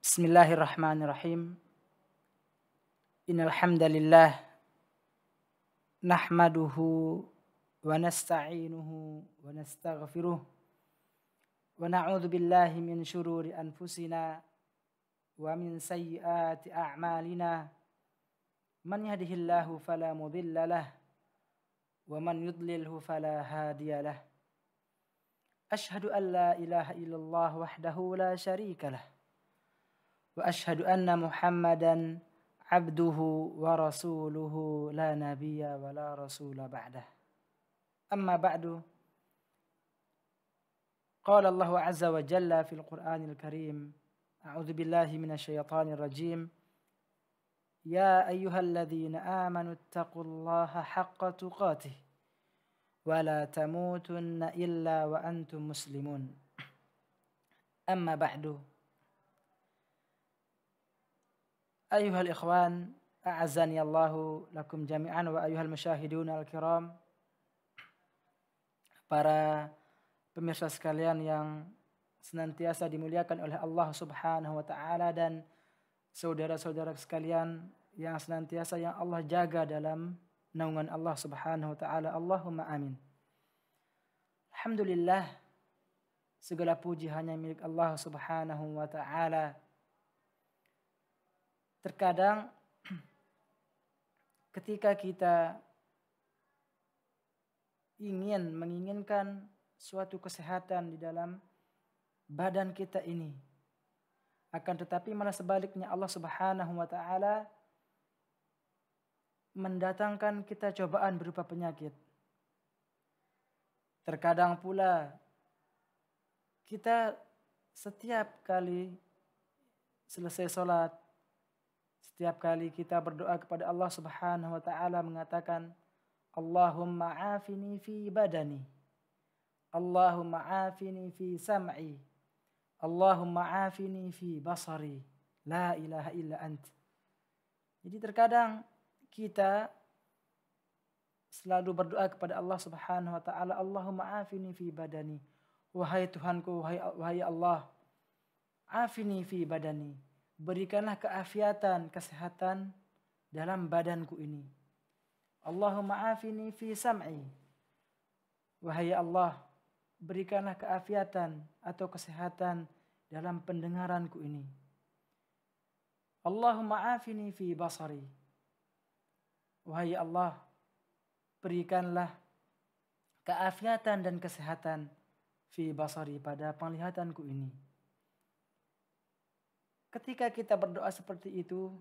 Bismillahirrahmanirrahim. Innal hamdalillah nahmaduhu wa nasta'inuhu wa nastaghfiruh wa na'udzu billahi min syururi anfusina wa min sayyiati a'malina. Man yahdihillahu fala mudilla lah wa man yudlilhu fala hadiyalah. Asyhadu an la ilaha illallah wahdahu la syarikalah. Wa asyhadu anna Muhammadan abduhu wa rasuluhu la nabiyya wa la rasula ba'dah. Amma ba'du. Qala Allah azza wa jalla fil Qur'anil Karim. A'udzu billahi minasy syaithanir rajim. Ya ayyuhalladzina amanu taqullaha haqqa tuqatih wa la tamutunna illa wa antum muslimun. Amma ba'du. Ayuhal ikhwan, a'azzani Allahu lakum jami'an wa ayuhal musyahidun al-kiram. Para pemirsa sekalian yang senantiasa dimuliakan oleh Allah Subhanahu wa taala dan saudara-saudara sekalian yang senantiasa yang Allah jaga dalam naungan Allah Subhanahu wa taala. Allahumma amin. Alhamdulillah, segala puji hanya milik Allah Subhanahu wa taala. Terkadang ketika kita menginginkan suatu kesehatan di dalam badan kita ini, akan tetapi malah sebaliknya Allah Subhanahu wa taala mendatangkan kita cobaan berupa penyakit. Terkadang pula kita setiap kali selesai sholat, setiap kali kita berdoa kepada Allah Subhanahu wa taala mengatakan, Allahumma afini fi badani, Allahumma afini fi sam'i, Allahumma afini fi basari, la ilaha illa ant. Jadi terkadang kita selalu berdoa kepada Allah Subhanahu wa taala, Allahumma afini fi badani, wahai Tuhanku, wahai Allah, afini fi badani, berikanlah keafiatan, kesehatan dalam badanku ini. Allahumma afini fi sam'i. Wahai Allah, berikanlah keafiatan atau kesehatan dalam pendengaranku ini. Allahumma afini fi basari. Wahai Allah, berikanlah keafiatan dan kesehatan fi basari pada penglihatanku ini. Ketika kita berdoa seperti itu,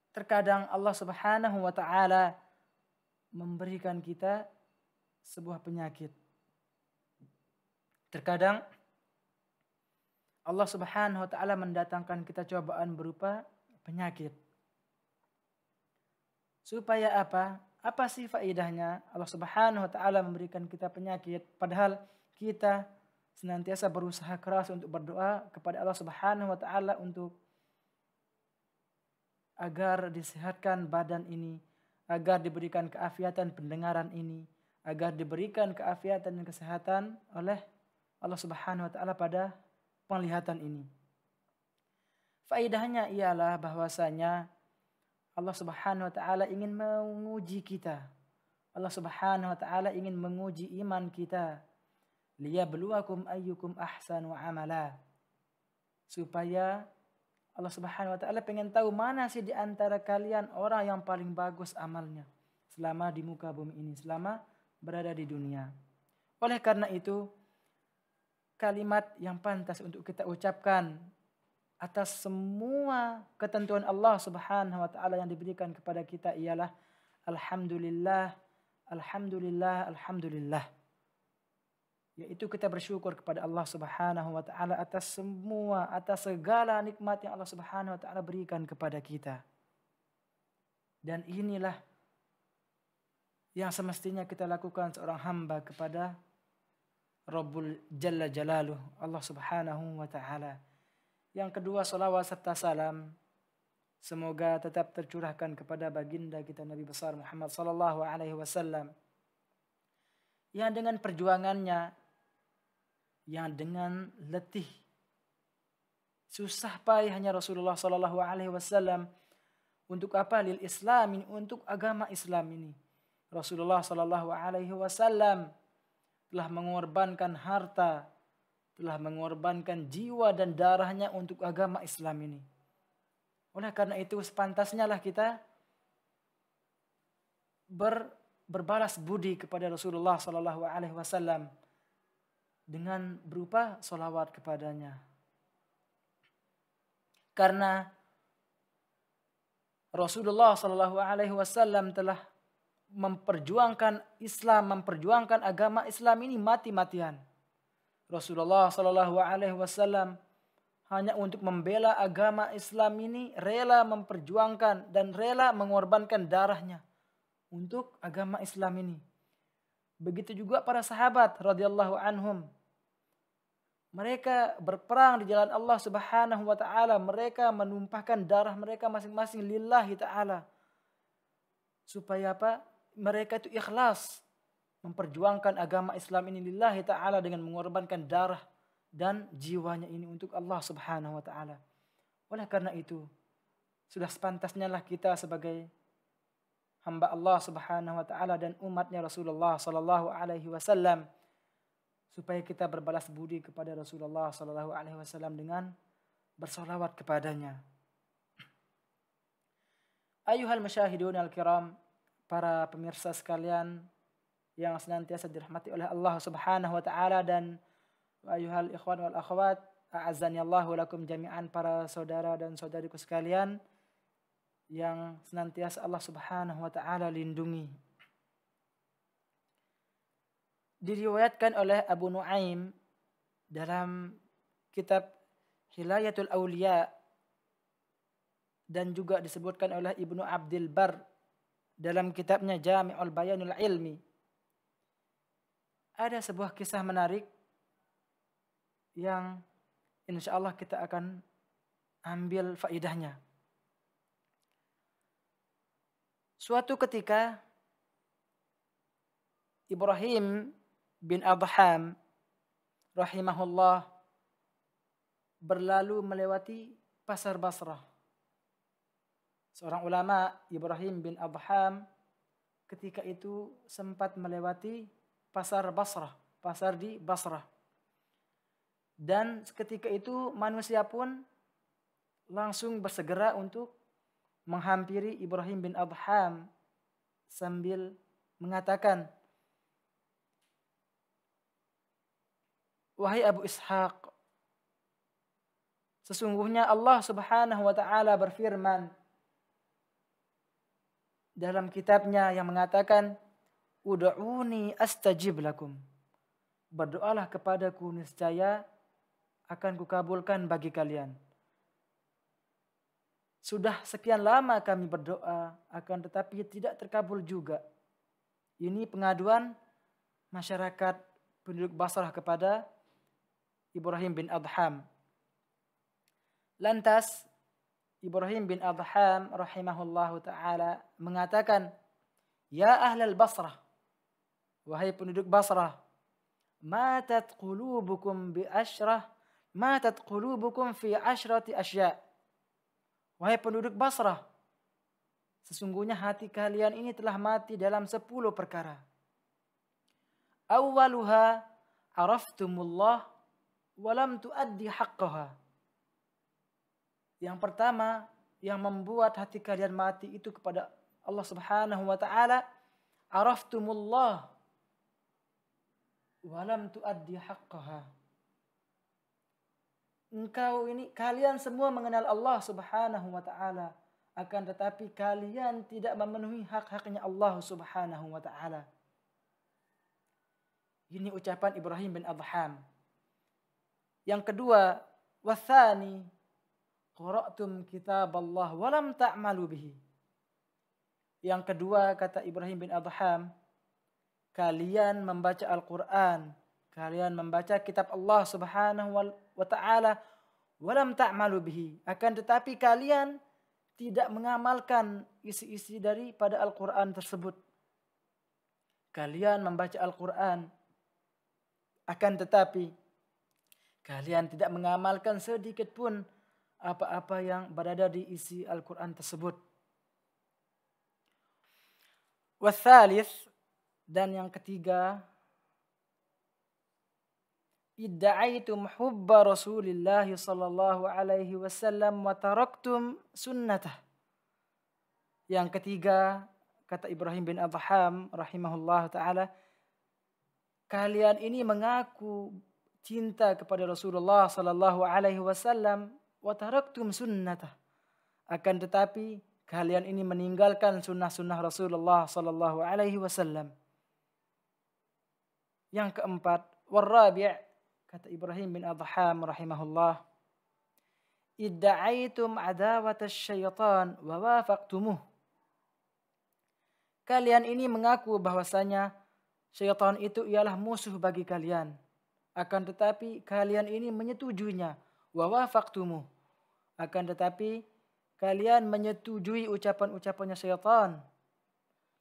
terkadang Allah Subhanahu wa taala memberikan kita sebuah penyakit. Terkadang Allah Subhanahu wa taala mendatangkan kita cobaan berupa penyakit. Supaya apa? Apa sih faedahnya Allah Subhanahu wa taala memberikan kita penyakit padahal kita senantiasa berusaha keras untuk berdoa kepada Allah Subhanahu wa taala untuk agar disehatkan badan ini, agar diberikan keafiatan pendengaran ini, agar diberikan keafiatan dan kesehatan oleh Allah Subhanahu wa taala pada penglihatan ini. Faedahnya ialah bahwasanya Allah Subhanahu wa taala ingin menguji kita. Allah Subhanahu wa taala ingin menguji iman kita. Liyabluwakum ayyukum ahsanu amala. Supaya Allah Subhanahu wa taala pengen tahu mana sih di antara kalian orang yang paling bagus amalnya selama di muka bumi ini, selama berada di dunia. Oleh karena itu, kalimat yang pantas untuk kita ucapkan atas semua ketentuan Allah Subhanahu wa taala yang diberikan kepada kita ialah alhamdulillah, alhamdulillah, alhamdulillah. Yaitu kita bersyukur kepada Allah Subhanahu wa taala atas segala nikmat yang Allah Subhanahu wa taala berikan kepada kita. Dan inilah yang semestinya kita lakukan seorang hamba kepada Rabbul Jalla Jalaluh, Allah Subhanahu wa taala. Yang kedua, salawat serta salam semoga tetap tercurahkan kepada baginda kita Nabi besar Muhammad sallallahu alaihi wasallam yang dengan perjuangannya, yang dengan letih Susah payahnya Rasulullah Sallallahu Alaihi Wasallam untuk apa? Lil Islam ini, untuk agama Islam ini. Rasulullah Sallallahu Alaihi Wasallam telah mengorbankan harta, telah mengorbankan jiwa dan darahnya untuk agama Islam ini. Oleh karena itu sepantasnya lah kita berbalas budi kepada Rasulullah Sallallahu Alaihi Wasallam dengan berupa sholawat kepadanya. Karena Rasulullah Sallallahu Alaihi Wasallam telah memperjuangkan Islam, memperjuangkan agama Islam ini mati-matian. Rasulullah Sallallahu Alaihi Wasallam hanya untuk membela agama Islam ini rela memperjuangkan dan rela mengorbankan darahnya untuk agama Islam ini. Begitu juga para sahabat radhiyallahu anhum. Mereka berperang di jalan Allah Subhanahu wa taala, mereka menumpahkan darah mereka masing-masing lillahi taala. Supaya apa? Mereka itu ikhlas memperjuangkan agama Islam ini lillahi taala dengan mengorbankan darah dan jiwanya ini untuk Allah Subhanahu wa taala. Oleh karena itu, sudah sepantasnya lah kita sebagai hamba Allah Subhanahu wa taala dan umatnya Rasulullah sallallahu alaihi wasallam supaya kita berbalas budi kepada Rasulullah sallallahu alaihi wasallam dengan bersolawat kepadanya. Ayuhal masyahidun al-kiram, para pemirsa sekalian yang senantiasa dirahmati oleh Allah Subhanahu wa taala, dan ayuhal ikhwan wal akhwat, a'azzani Allahu lakum jami'an, para saudara dan saudariku sekalian yang senantiasa Allah Subhanahu wa taala lindungi. Diriwayatkan oleh Abu Nuaim dalam kitab Hilayatul Auliya dan juga disebutkan oleh Ibnu Abdil Bar dalam kitabnya Jami'ul Bayanul Ilmi. Ada sebuah kisah menarik yang insya Allah kita akan ambil faidahnya. Suatu ketika Ibrahim bin Adham rahimahullah berlalu melewati pasar Basrah. Seorang ulama, Ibrahim bin Adham, ketika itu sempat melewati pasar Basrah, pasar di Basrah. Dan ketika itu manusia pun langsung bersegera untuk menghampiri Ibrahim bin Adham sambil mengatakan, "Wahai Abu Ishaq, sesungguhnya Allah Subhanahu wa taala berfirman dalam kitabnya yang mengatakan, Ud'uni astajib lakum. Berdoalah kepadaku, niscaya akan kukabulkan bagi kalian. Sudah sekian lama kami berdoa, akan tetapi tidak terkabul juga." Ini pengaduan masyarakat penduduk Basrah kepada Ibrahim bin Adham. Lantas Ibrahim bin Adham rahimahullahu ta'ala mengatakan, "Ya ahlal Basrah, wahai penduduk Basrah, matat qulubukum fi asyrati asya." Wahai penduduk Basrah, sesungguhnya hati kalian ini telah mati dalam 10 perkara. Awwaluha araftumullah walam tuaddi haqqaha. Yang pertama yang membuat hati kalian mati itu kepada Allah Subhanahu wa taala, araftumullah walam tuaddi haqqaha. Kalian semua mengenal Allah Subhanahu wa taala, akan tetapi kalian tidak memenuhi hak-haknya Allah Subhanahu wa taala. Ini ucapan Ibrahim bin Adham. Yang kedua, wathani qara'tum kitaballah wa lam ta'malu bihi. Yang kedua, kata Ibrahim bin Adham, kalian membaca Al-Qur'an, kalian membaca kitab Allah Subhanahu wa taala, wa lam ta'malu bihi, akan tetapi kalian tidak mengamalkan isi-isi daripada Al-Qur'an tersebut. Kalian membaca Al-Qur'an, akan tetapi kalian tidak mengamalkan sedikit pun apa-apa yang berada di isi Al-Quran tersebut. Wathalith, dan yang ketiga, idda'aitum hubba Rasulillah sallallahu alaihi wasallam wa taraktum sunnatah. Yang ketiga, kata Ibrahim bin Adham rahimahullah ta'ala, kalian ini mengaku cinta kepada Rasulullah sallallahu alaihi wasallam wa taraktum sunnatah. Akan tetapi kalian ini meninggalkan sunnah-sunnah Rasulullah sallallahu alaihi wasallam. Yang keempat, warabi', kata Ibrahim bin Adham rahimahullah, idda'aitum adawata syaitan wa wafaqtumuh. Kalian ini mengaku bahwasanya syaitan itu ialah musuh bagi kalian. Akan tetapi kalian ini menyetujuinya. Wa wafaqtumuh. Akan tetapi kalian menyetujui ucapan-ucapannya syaitan.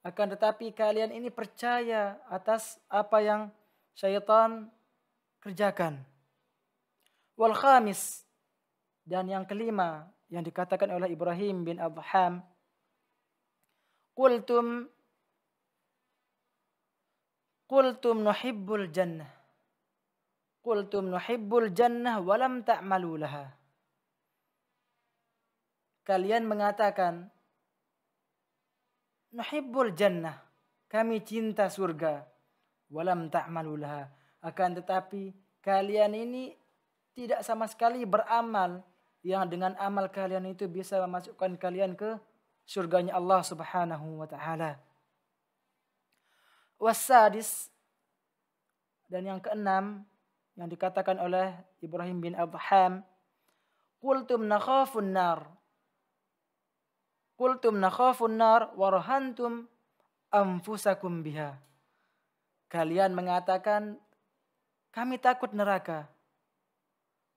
Akan tetapi kalian ini percaya atas apa yang syaitan kerjakan. Wal khamis, dan yang kelima yang dikatakan oleh Ibrahim bin Adham, Qultum nuhibbul jannah. Qultum nuhibbul jannah walam ta'malu laha. Kalian mengatakan nuhibbul jannah, kami cinta surga, walam ta'malu laha, akan tetapi kalian ini tidak sama sekali beramal yang dengan amal kalian itu bisa memasukkan kalian ke surganya Allah Subhanahu wa taala. Wasadis, dan yang keenam yang dikatakan oleh Ibrahim bin Adham, qultum nakhafun nar. Qultum nakhafun nar warahantum anfusakum biha. Kalian mengatakan kami takut neraka.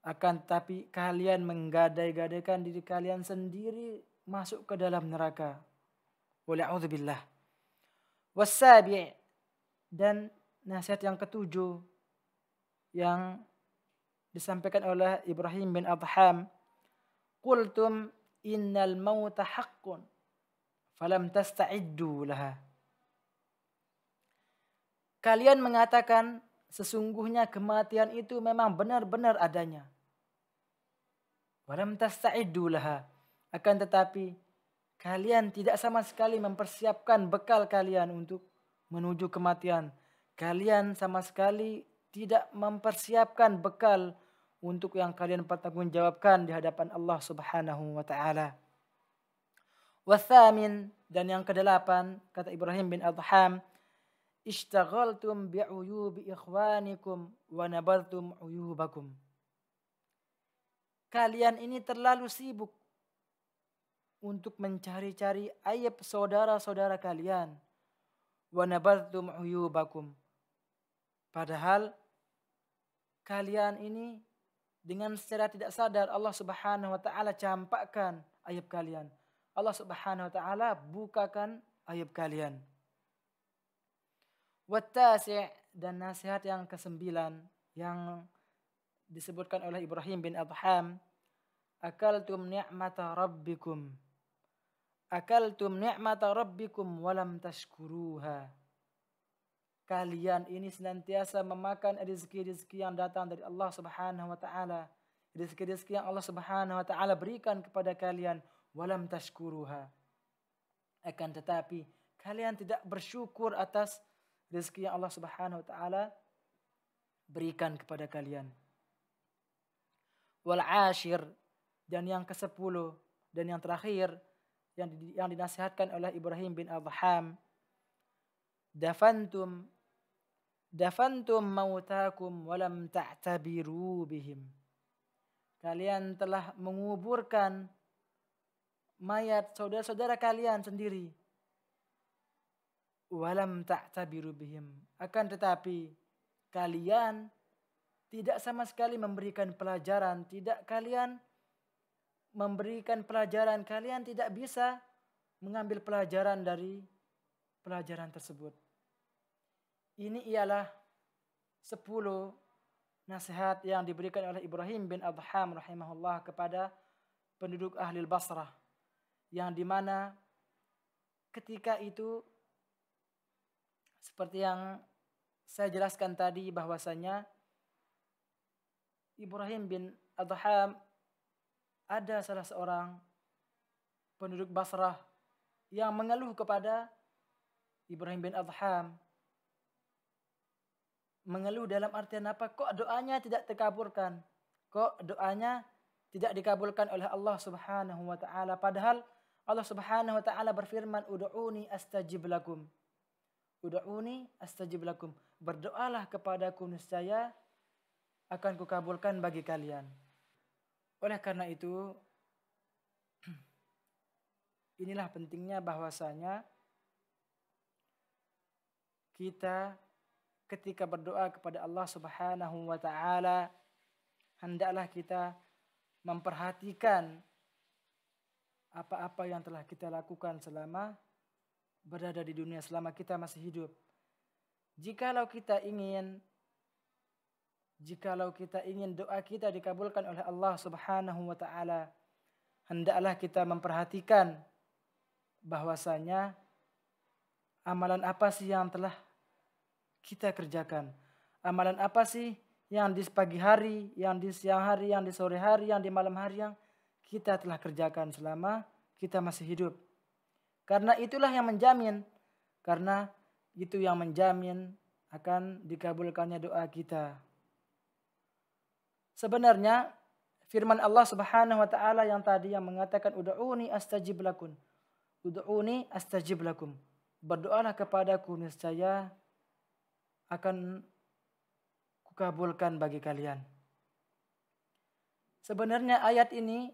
Akan tetapi kalian menggadai-gadaikan diri kalian sendiri masuk ke dalam neraka. Wala'udzubillah. Wasabi', dan nasihat yang ketujuh yang disampaikan oleh Ibrahim bin Adham, qultum innal mauta haqqun falam tasta'iddu laha. Kalian mengatakan sesungguhnya kematian itu memang benar-benar adanya. Walam tasta'iddu laha. Akan tetapi kalian tidak sama sekali mempersiapkan bekal kalian untuk menuju kematian. Kalian sama sekali tidak mempersiapkan bekal untuk yang kalian pertanggungjawabkan di hadapan Allah Subhanahu wa taala. Wathamin, dan yang kedelapan, kata Ibrahim bin Adham, ishtaghaltum bi'uyubi ikhwanikum wa nabadtum uyubakum. Kalian ini terlalu sibuk untuk mencari-cari aib saudara-saudara kalian. Wa nabadtum uyubakum. Padahal kalian ini dengan secara tidak sadar Allah Subhanahu wa taala campakkan aib kalian. Allah Subhanahu wa taala bukakan aib kalian. Wattasi', dan nasihat yang kesembilan yang disebutkan oleh Ibrahim bin Adham, akaltum ni'mata rabbikum. Akaltum ni'mata rabbikum walam tashkuruha. Kalian ini senantiasa memakan rezeki-rezeki yang datang dari Allah Subhanahu wa taala. Rezeki-rezeki yang Allah Subhanahu wa taala berikan kepada kalian, walam tashkuruha. Akan tetapi kalian tidak bersyukur atas rezeki yang Allah Subhanahu wa taala berikan kepada kalian. Wal ashir, dan yang ke-10 dan yang terakhir yang dinasihatkan oleh Ibrahim bin Adham, dafantum mautakum walam ta'tabiru bihim. Kalian telah menguburkan mayat saudara-saudara kalian sendiri. Walam ta'tabiru bihim. Akan tetapi kalian tidak sama sekali memberikan pelajaran, kalian tidak bisa mengambil pelajaran dari pelajaran tersebut. Ini ialah 10 nasihat yang diberikan oleh Ibrahim bin Adham rahimahullah kepada penduduk ahli Basrah, yang dimana ketika itu seperti yang saya jelaskan tadi bahwasanya Ibrahim bin Adham ada salah seorang penduduk Basrah yang mengeluh kepada Ibrahim bin Adham. Mengeluh dalam artian apa? Kok doanya tidak terkabulkan? Kok doanya tidak dikabulkan oleh Allah Subhanahu wa taala? Padahal Allah Subhanahu wa taala berfirman, "Ud'uni astajib lakum." Ud'uni astajib lakum. Berdoalah kepadaku, niscaya akan kukabulkan bagi kalian. Oleh karena itu, inilah pentingnya bahwasanya kita ketika berdoa kepada Allah Subhanahu wa taala, hendaklah kita memperhatikan apa-apa yang telah kita lakukan selama berada di dunia, selama kita masih hidup. Jikalau kita ingin doa kita dikabulkan oleh Allah Subhanahu wa taala, hendaklah kita memperhatikan bahwasanya amalan apa sih yang telah kita kerjakan. Amalan apa sih yang di pagi hari, yang di siang hari, yang di sore hari, yang di malam hari yang kita telah kerjakan selama kita masih hidup. Karena itulah yang menjamin, akan dikabulkannya doa kita. Sebenarnya firman Allah Subhanahu wa taala yang tadi yang mengatakan ud'uni astajib lakum. Ud'uni astajib lakum. Berdoalah kepadaku, niscaya akan kukabulkan bagi kalian. Sebenarnya ayat ini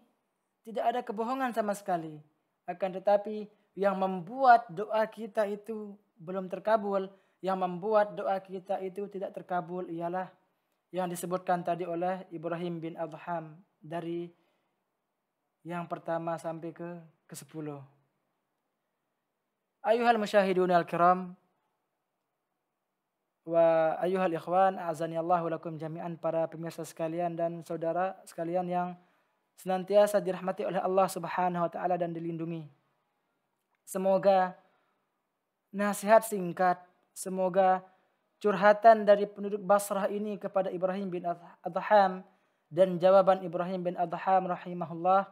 tidak ada kebohongan sama sekali. Akan tetapi yang membuat doa kita itu belum terkabul, yang membuat doa kita itu tidak terkabul ialah yang disebutkan tadi oleh Ibrahim bin Adham dari yang pertama sampai ke 10. Ayuhal musyahidun al-kiram wa ayuhal ikhwan, a'azanillahu lakum jami'an, para pemirsa sekalian dan saudara sekalian yang senantiasa dirahmati oleh Allah Subhanahu wa taala dan dilindungi. Semoga nasihat singkat, semoga curhatan dari penduduk Basrah ini kepada Ibrahim bin Adham dan jawaban Ibrahim bin Adham rahimahullah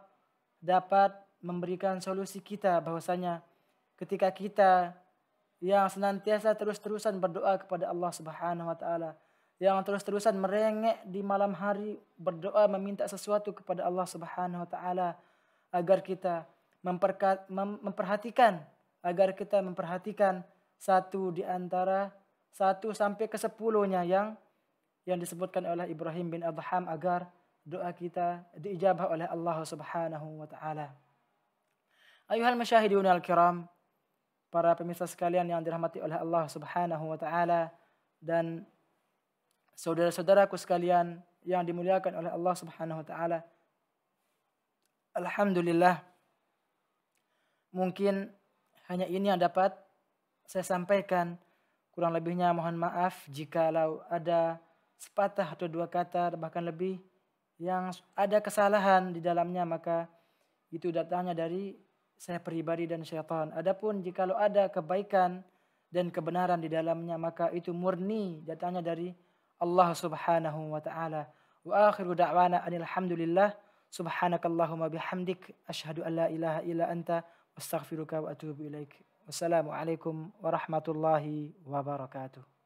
dapat memberikan solusi kita bahwasanya ketika kita yang senantiasa terus-terusan berdoa kepada Allah Subhanahu wa taala, yang terus-terusan merengek di malam hari berdoa meminta sesuatu kepada Allah Subhanahu wa taala agar kita memperhatikan satu di antara 1 sampai ke 10-nya yang disebutkan oleh Ibrahim bin Adham agar doa kita diijabah oleh Allah Subhanahu wa taala. Ayuhal masyahidun al-kiram, para pemirsa sekalian yang dirahmati oleh Allah Subhanahu wa taala dan saudara-saudaraku sekalian yang dimuliakan oleh Allah Subhanahu wa taala. Alhamdulillah, mungkin hanya ini yang dapat saya sampaikan. Kurang lebihnya mohon maaf jikalau ada sepatah atau 2 kata bahkan lebih yang ada kesalahan di dalamnya, maka itu datangnya dari saya pribadi dan syaitan. Adapun jikalau ada kebaikan dan kebenaran di dalamnya, maka itu murni datangnya dari Allah Subhanahu wa taala. Wa akhiru da'wana anil hamdulillah, subhanakallahumma bihamdik, asyhadu an la ilaha illa anta, astaghfiruka wa atubu ilaik. Wassalamualaikum warahmatullahi wabarakatuh.